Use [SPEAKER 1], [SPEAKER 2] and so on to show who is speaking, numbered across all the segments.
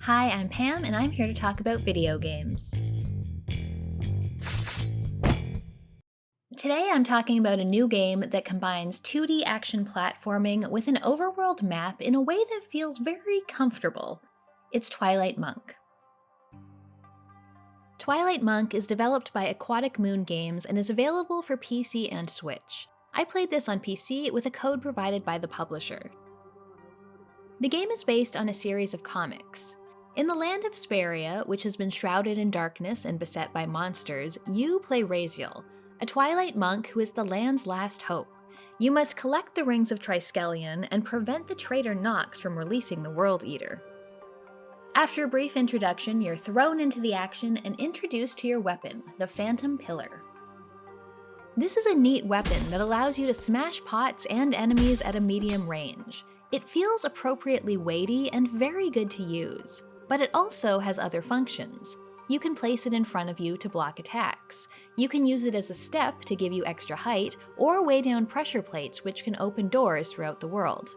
[SPEAKER 1] Hi, I'm Pam, and I'm here to talk about video games. Today I'm talking about a new game that combines 2D action platforming with an overworld map in a way that feels very comfortable. It's Twilight Monk. Twilight Monk is developed by Aquatic Moon Games and is available for PC and Switch. I played this on PC with a code provided by the publisher. The game is based on a series of comics. In the land of Speria, which has been shrouded in darkness and beset by monsters, you play Raziel, a Twilight monk who is the land's last hope. You must collect the rings of Triskelion and prevent the traitor Nox from releasing the World Eater. After a brief introduction, you're thrown into the action and introduced to your weapon, the Phantom Pillar. This is a neat weapon that allows you to smash pots and enemies at a medium range. It feels appropriately weighty and very good to use, but it also has other functions. You can place it in front of you to block attacks. You can use it as a step to give you extra height, or weigh down pressure plates which can open doors throughout the world.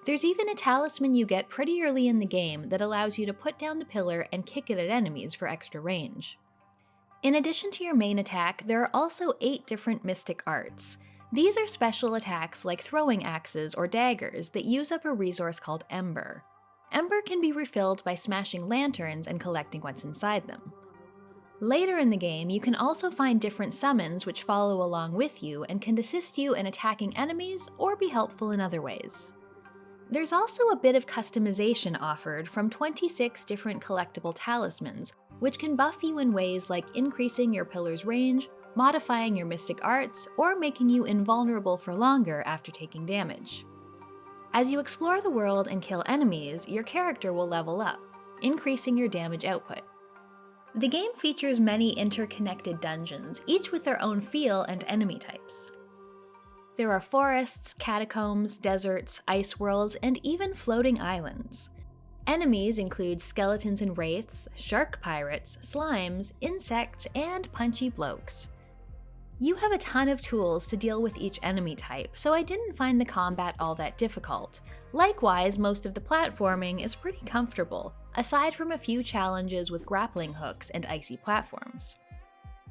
[SPEAKER 1] There's even a talisman you get pretty early in the game that allows you to put down the pillar and kick it at enemies for extra range. In addition to your main attack, there are also 8 different mystic arts. These are special attacks like throwing axes or daggers that use up a resource called Ember. Ember can be refilled by smashing lanterns and collecting what's inside them. Later in the game, you can also find different summons which follow along with you and can assist you in attacking enemies or be helpful in other ways. There's also a bit of customization offered from 26 different collectible talismans, which can buff you in ways like increasing your pillar's range, modifying your mystic arts, or making you invulnerable for longer after taking damage. As you explore the world and kill enemies, your character will level up, increasing your damage output. The game features many interconnected dungeons, each with their own feel and enemy types. There are forests, catacombs, deserts, ice worlds, and even floating islands. Enemies include skeletons and wraiths, shark pirates, slimes, insects, and punchy blokes. You have a ton of tools to deal with each enemy type, so I didn't find the combat all that difficult. Likewise, most of the platforming is pretty comfortable, aside from a few challenges with grappling hooks and icy platforms.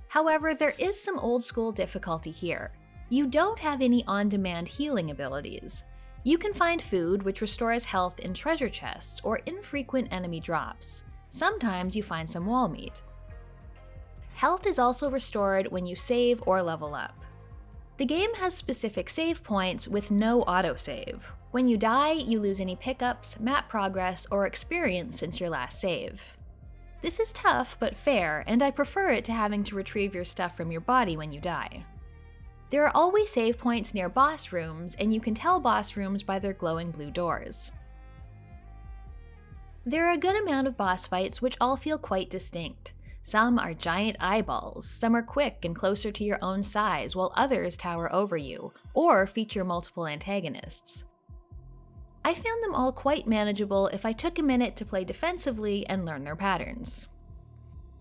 [SPEAKER 1] However, there is some old-school difficulty here. You don't have any on-demand healing abilities. You can find food which restores health in treasure chests or infrequent enemy drops. Sometimes you find some wall meat. Health is also restored when you save or level up. The game has specific save points with no autosave. When you die, you lose any pickups, map progress, or experience since your last save. This is tough but fair, and I prefer it to having to retrieve your stuff from your body when you die. There are always save points near boss rooms, and you can tell boss rooms by their glowing blue doors. There are a good amount of boss fights which all feel quite distinct. Some are giant eyeballs, some are quick and closer to your own size, while others tower over you, or feature multiple antagonists. I found them all quite manageable if I took a minute to play defensively and learn their patterns.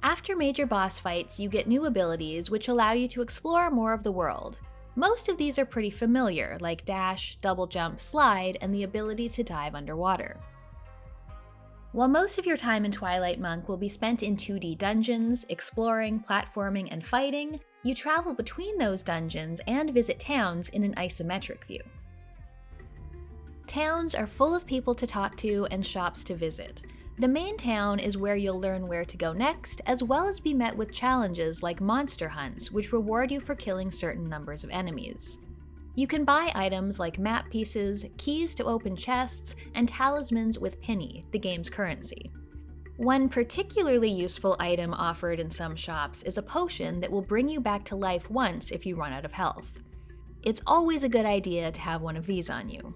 [SPEAKER 1] After major boss fights, you get new abilities which allow you to explore more of the world. Most of these are pretty familiar, like dash, double jump, slide, and the ability to dive underwater. While most of your time in Twilight Monk will be spent in 2D dungeons, exploring, platforming, and fighting, you travel between those dungeons and visit towns in an isometric view. Towns are full of people to talk to and shops to visit. The main town is where you'll learn where to go next, as well as be met with challenges like monster hunts, which reward you for killing certain numbers of enemies. You can buy items like map pieces, keys to open chests, and talismans with penny, the game's currency. One particularly useful item offered in some shops is a potion that will bring you back to life once if you run out of health. It's always a good idea to have one of these on you.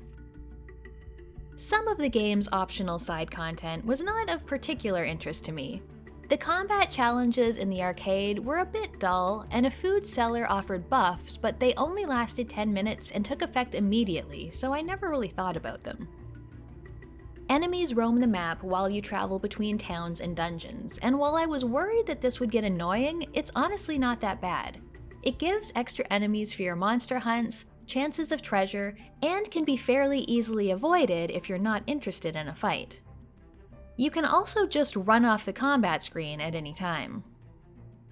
[SPEAKER 1] Some of the game's optional side content was not of particular interest to me. The combat challenges in the arcade were a bit dull, and a food seller offered buffs, but they only lasted 10 minutes and took effect immediately, so I never really thought about them. Enemies roam the map while you travel between towns and dungeons, and while I was worried that this would get annoying, it's honestly not that bad. It gives extra enemies for your monster hunts, chances of treasure, and can be fairly easily avoided if you're not interested in a fight. You can also just run off the combat screen at any time.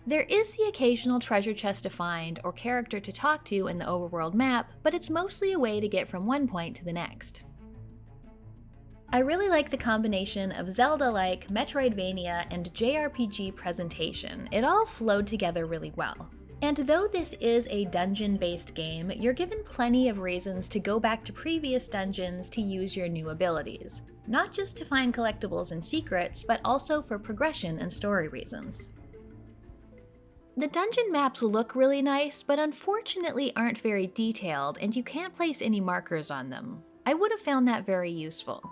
[SPEAKER 1] There is the occasional treasure chest to find or character to talk to in the overworld map, but it's mostly a way to get from one point to the next. I really like the combination of Zelda-like, metroidvania, and JRPG presentation. It all flowed together really well. And though this is a dungeon-based game, you're given plenty of reasons to go back to previous dungeons to use your new abilities. Not just to find collectibles and secrets, but also for progression and story reasons. The dungeon maps look really nice, but unfortunately aren't very detailed, and you can't place any markers on them. I would have found that very useful.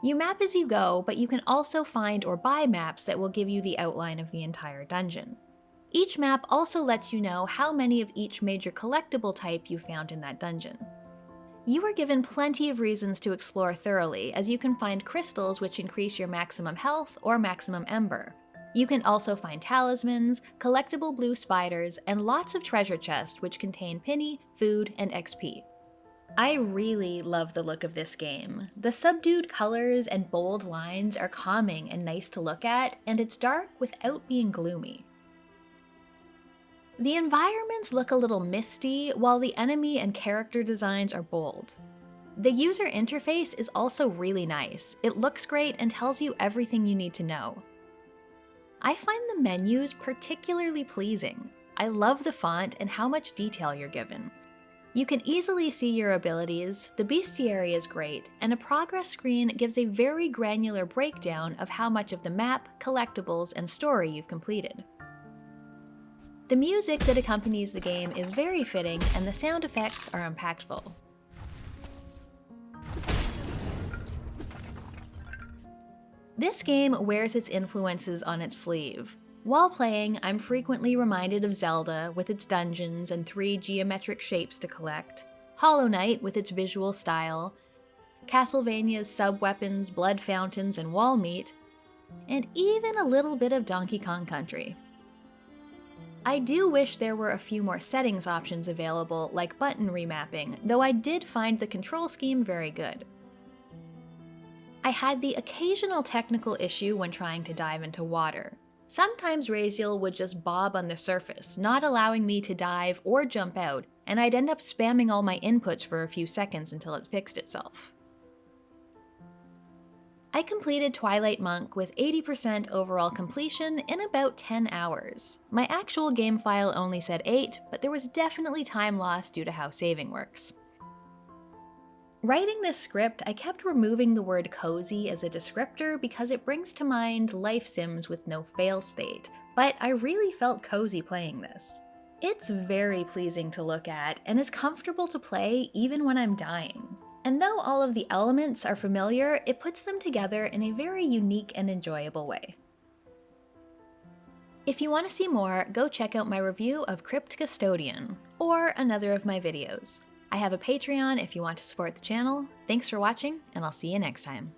[SPEAKER 1] You map as you go, but you can also find or buy maps that will give you the outline of the entire dungeon. Each map also lets you know how many of each major collectible type you found in that dungeon. You are given plenty of reasons to explore thoroughly, as you can find crystals which increase your maximum health or maximum ember. You can also find talismans, collectible blue spiders, and lots of treasure chests which contain penny, food, and XP. I really love the look of this game. The subdued colors and bold lines are calming and nice to look at, and it's dark without being gloomy. The environments look a little misty, while the enemy and character designs are bold. The user interface is also really nice. It looks great and tells you everything you need to know. I find the menus particularly pleasing. I love the font and how much detail you're given. You can easily see your abilities, the bestiary is great, and a progress screen gives a very granular breakdown of how much of the map, collectibles, and story you've completed. The music that accompanies the game is very fitting, and the sound effects are impactful. This game wears its influences on its sleeve. While playing, I'm frequently reminded of Zelda with its dungeons and 3 geometric shapes to collect, Hollow Knight with its visual style, Castlevania's sub-weapons, blood fountains, and wall meat, and even a little bit of Donkey Kong Country. I do wish there were a few more settings options available, like button remapping, though I did find the control scheme very good. I had the occasional technical issue when trying to dive into water. Sometimes Raziel would just bob on the surface, not allowing me to dive or jump out, and I'd end up spamming all my inputs for a few seconds until it fixed itself. I completed Twilight Monk with 80% overall completion in about 10 hours. My actual game file only said 8, but there was definitely time lost due to how saving works. Writing this script, I kept removing the word cozy as a descriptor because it brings to mind life sims with no fail state, but I really felt cozy playing this. It's very pleasing to look at and is comfortable to play even when I'm dying. And though all of the elements are familiar, it puts them together in a very unique and enjoyable way. If you want to see more, go check out my review of Crypt Custodian, or another of my videos. I have a Patreon if you want to support the channel. Thanks for watching, and I'll see you next time.